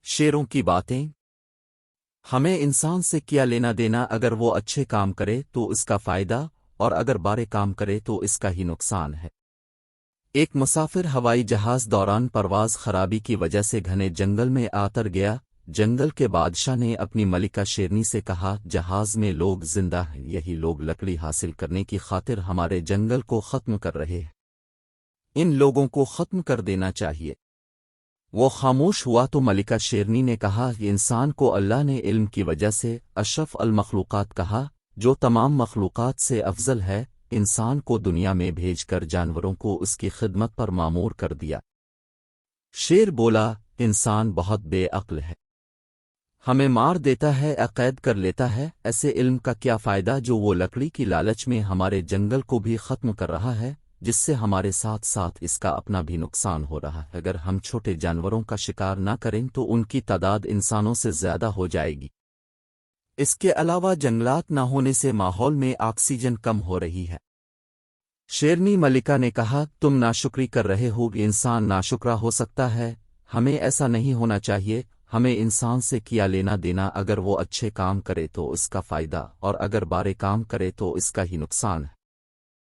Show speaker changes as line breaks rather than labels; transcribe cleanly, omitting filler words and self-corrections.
شیروں کی باتیں۔ ہمیں انسان سے کیا لینا دینا، اگر وہ اچھے کام کرے تو اس کا فائدہ، اور اگر برے کام کرے تو اس کا ہی نقصان ہے۔ ایک مسافر ہوائی جہاز دوران پرواز خرابی کی وجہ سے گھنے جنگل میں آتر گیا۔ جنگل کے بادشاہ نے اپنی ملکہ شیرنی سے کہا، جہاز میں لوگ زندہ ہیں، یہی لوگ لکڑی حاصل کرنے کی خاطر ہمارے جنگل کو ختم کر رہے ہیں، ان لوگوں کو ختم کر دینا چاہیے۔ وہ خاموش ہوا تو ملکہ شیرنی نے کہا، یہ انسان کو اللہ نے علم کی وجہ سے اشرف المخلوقات کہا، جو تمام مخلوقات سے افضل ہے، انسان کو دنیا میں بھیج کر جانوروں کو اس کی خدمت پر مامور کر دیا۔ شیر بولا، انسان بہت بے عقل ہے، ہمیں مار دیتا ہے، قید کر لیتا ہے، ایسے علم کا کیا فائدہ جو وہ لکڑی کی لالچ میں ہمارے جنگل کو بھی ختم کر رہا ہے، جس سے ہمارے ساتھ ساتھ اس کا اپنا بھی نقصان ہو رہا ہے۔ اگر ہم چھوٹے جانوروں کا شکار نہ کریں تو ان کی تعداد انسانوں سے زیادہ ہو جائے گی۔ اس کے علاوہ جنگلات نہ ہونے سے ماحول میں آکسیجن کم ہو رہی ہے۔ شیرنی ملکہ نے کہا، تم ناشکری کر رہے ہو، انسان ناشکرا ہو سکتا ہے، ہمیں ایسا نہیں ہونا چاہیے۔ ہمیں انسان سے کیا لینا دینا، اگر وہ اچھے کام کرے تو اس کا فائدہ، اور اگر برے کام کرے تو اس کا ہی نقصان ہے۔